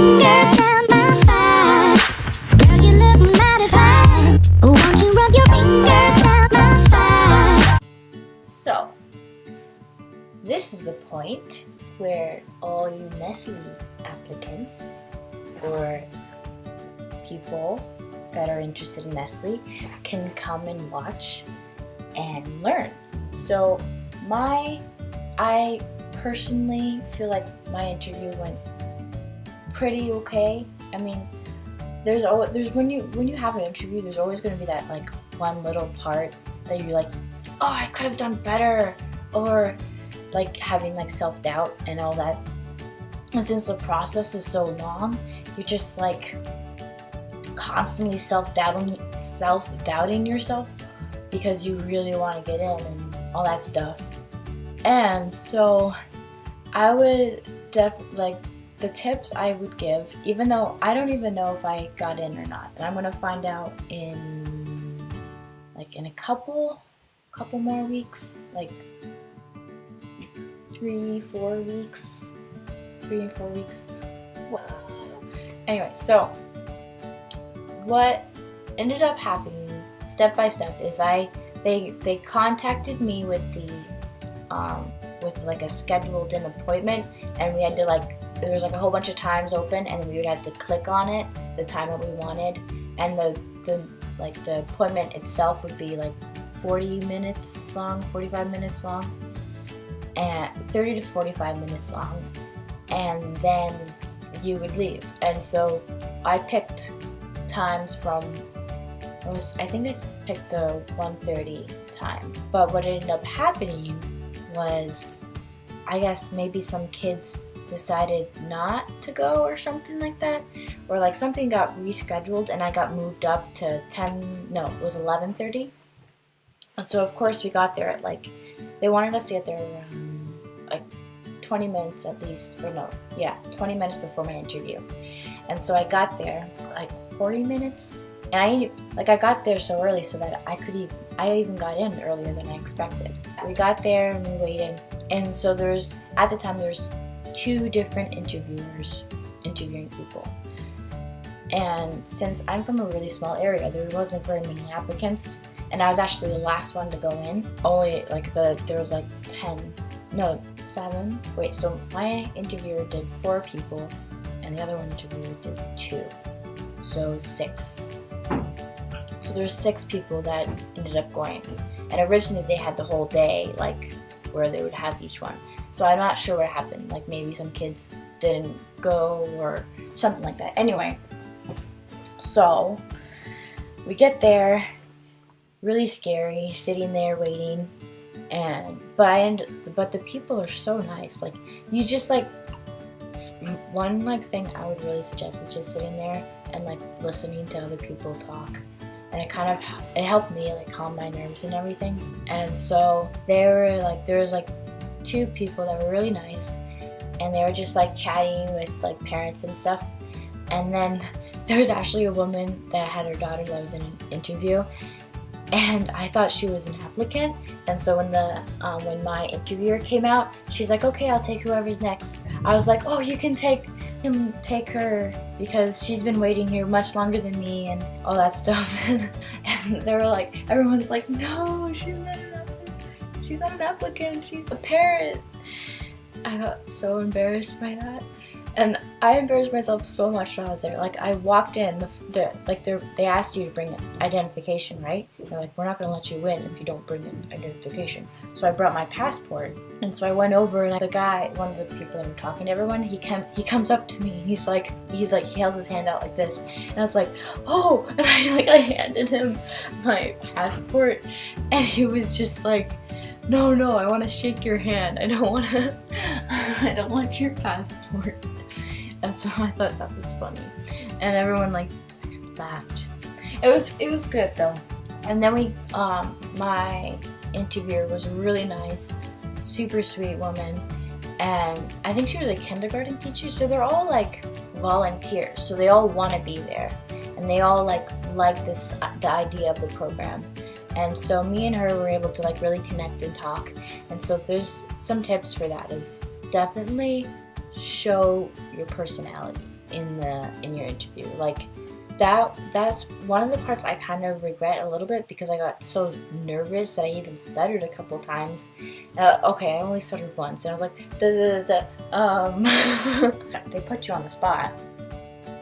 fingers down my spine. Girl, you look mighty fine. Won't you rub your fingers down my spine? So, this is the point where all you Nestle applicants or people that are interested in Nestle can come and watch and learn. So I personally feel like my interview went pretty okay. I mean, there's when you have an interview, there's always going to be that like one little part that you're like, oh, I could have done better, or like having like self-doubt and all that. And since the process is so long, you're just like constantly self-doubting yourself because you really want to get in and all that stuff. And so I would the tips I would give, even though I don't even know if I got in or not, and I'm gonna find out in a couple more weeks, like 3-4 weeks. Anyway, so what ended up happening step by step is they contacted me with like a scheduled in appointment, and we had to there was like a whole bunch of times open, and we would have to click on it, the time that we wanted, and the appointment itself would be like 40 minutes long, 45 minutes long, and 30 to 45 minutes long, and then you would leave. And so I picked times from, I think I picked the 1:30 time. But what ended up happening was, I guess maybe some kids decided not to go or something like that, or like something got rescheduled and I got moved up to 11:30. And so of course we got there at they wanted us to get there around 20 minutes at least, 20 minutes before my interview. And so I got there 40 minutes, and I got there so early so that I even got in earlier than I expected. We got there and we waited, and so at the time there's 2 different interviewers interviewing people. And since I'm from a really small area, there wasn't very many applicants, and I was actually the last one to go in. Only there was 7. Wait, so my interviewer did 4 people, and the other one interviewer did 2. So 6. So there's 6 people that ended up going. And originally they had the whole day, where they would have each one. So I'm not sure what happened. Maybe some kids didn't go or something like that. Anyway, so we get there, really scary, sitting there waiting. But the people are so nice. You just one thing I would really suggest is just sitting there and listening to other people talk, and it helped me calm my nerves and everything. And so there was 2 people that were really nice, and they were just chatting with parents and stuff. And then there was actually a woman that had her daughter that was in an interview, and I thought she was an applicant. And so when my interviewer came out, she's like, okay, I'll take whoever's next. I was like, oh, you can take her because she's been waiting here much longer than me and all that stuff. And they were everyone's like, no, she's not an applicant, she's a parent. I got so embarrassed by that. And I embarrassed myself so much when I was there. I walked in, they asked you to bring identification, right? They're we're not going to let you in if you don't bring in identification. So I brought my passport, and so I went over, and the guy, one of the people that were talking to everyone, he comes up to me, and he held his hand out like this, and I was like, oh, and I handed him my passport, and he was just like, no, I want to shake your hand. I don't want your passport. And so I thought that was funny, and everyone laughed. It was good though. And then my interviewer was really nice, super sweet woman, and I think she was a kindergarten teacher. So they're all volunteers, so they all want to be there, and they all like the idea of the program. And so me and her were able to really connect and talk. And so there's some tips for that is definitely show your personality. in your interview. Like that's one of the parts I kind of regret a little bit, because I got so nervous that I even stuttered a couple times. Okay, I only stuttered once, and I was like, They put you on the spot,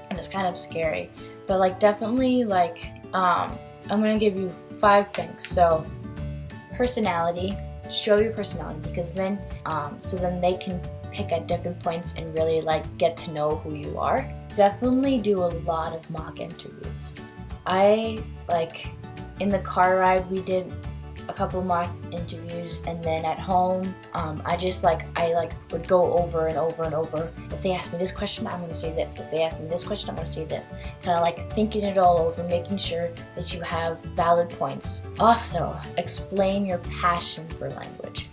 and it's kind of scary. But like, definitely, like, I'm gonna give you 5 things. So, personality. Show your personality, because then, so then they can pick at different points and really like get to know who you are. Definitely do a lot of mock interviews. I like, in the car ride we did a couple mock interviews, and then at home I would go over and over and over. If they ask me this question, I'm going to say this. If they ask me this question, I'm going to say this. Kind of like thinking it all over, making sure that you have valid points. Also, explain your passion for language.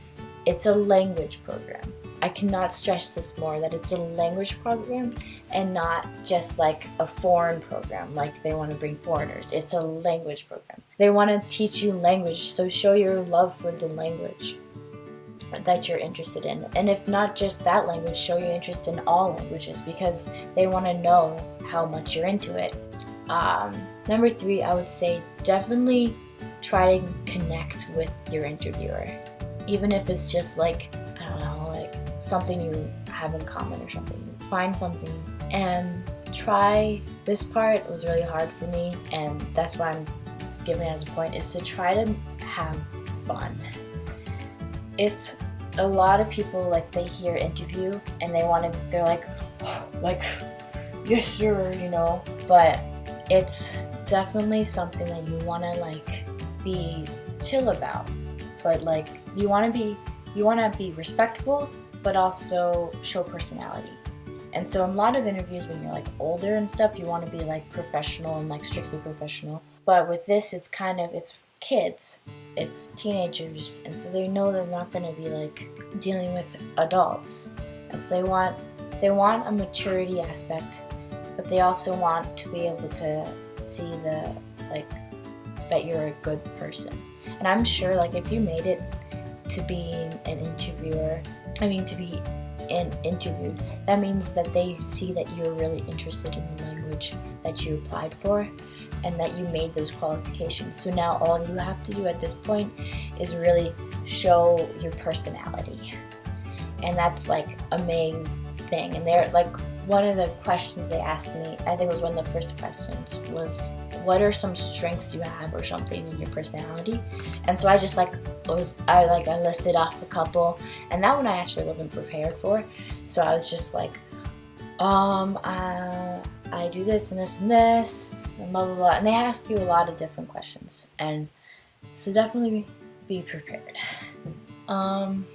It's a language program. I cannot stress this more, that it's a language program and not just like a foreign program, like they want to bring foreigners. It's a language program. They want to teach you language, so show your love for the language that you're interested in. And if not just that language, show your interest in all languages, because they want to know how much you're into it. Number 3, I would say definitely try to connect with your interviewer. Even if it's just like, I don't know, like something you have in common or something. Find something and try. This part was really hard for me, and that's why I'm giving it as a point, is to try to have fun. It's a lot of people, like, they hear interview and they're like, yes sir, you know, but it's definitely something that you want to like be chill about. But like, you want to be respectful, but also show personality. And so in a lot of interviews, when you're like older and stuff, you want to be like professional and like strictly professional. But with this, it's kids, it's teenagers, and so they know they're not going to be like dealing with adults. And so they want a maturity aspect, but they also want to be able to see that you're a good person. And I'm sure, like, if you made it to being an interviewer, to be interviewed, that means that they see that you're really interested in the language that you applied for and that you made those qualifications. So now all you have to do at this point is really show your personality. And that's like a main thing. And they're like, one of the questions they asked me, I think it was one of the first questions, was what are some strengths you have or something in your personality? And so I just I listed off a couple, and that one I actually wasn't prepared for. So I was just like, I do this and this and this, and blah blah blah. And they ask you a lot of different questions, and so definitely be prepared.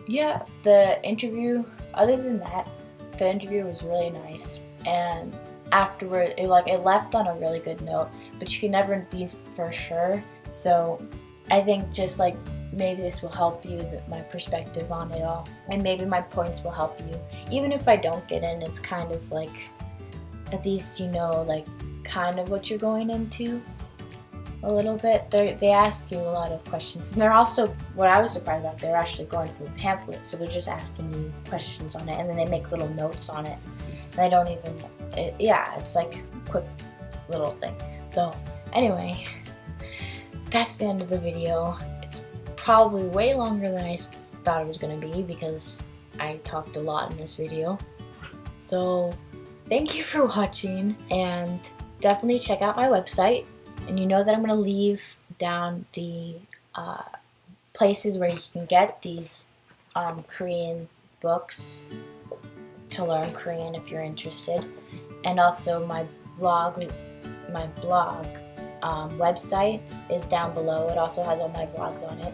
Yeah, the interview, other than that, the interview was really nice, and afterward it left on a really good note, but you can never be for sure. So I think just like maybe this will help you, my perspective on it all, and maybe my points will help you. Even if I don't get in, it's kind of like, at least you know like kind of what you're going into a little bit. They ask you a lot of questions, and they're also, what I was surprised about, they're actually going through a pamphlet, so they're just asking you questions on it, and then they make little notes on it. And I don't even, it's like a quick little thing. So anyway, that's the end of the video. It's probably way longer than I thought it was going to be, because I talked a lot in this video. So thank you for watching, and definitely check out my website. And you know that I'm going to leave down the places where you can get these Korean books to learn Korean if you're interested. And also my blog website is down below. It also has all my blogs on it.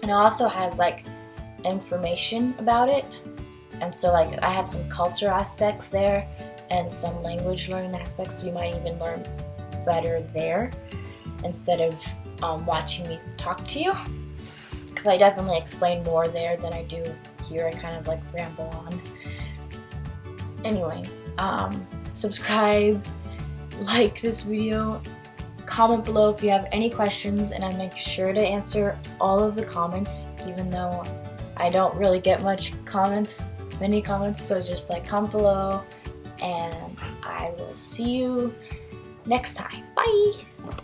And it also has like information about it. And so like I have some culture aspects there and some language learning aspects, so you might even learn better there instead of watching me talk to you, because I definitely explain more there than I do here. I kind of like ramble on. Anyway, subscribe, like this video, comment below if you have any questions, and I'll make sure to answer all of the comments, even though I don't really get many comments, so just like comment below, and I will see you next time. Bye!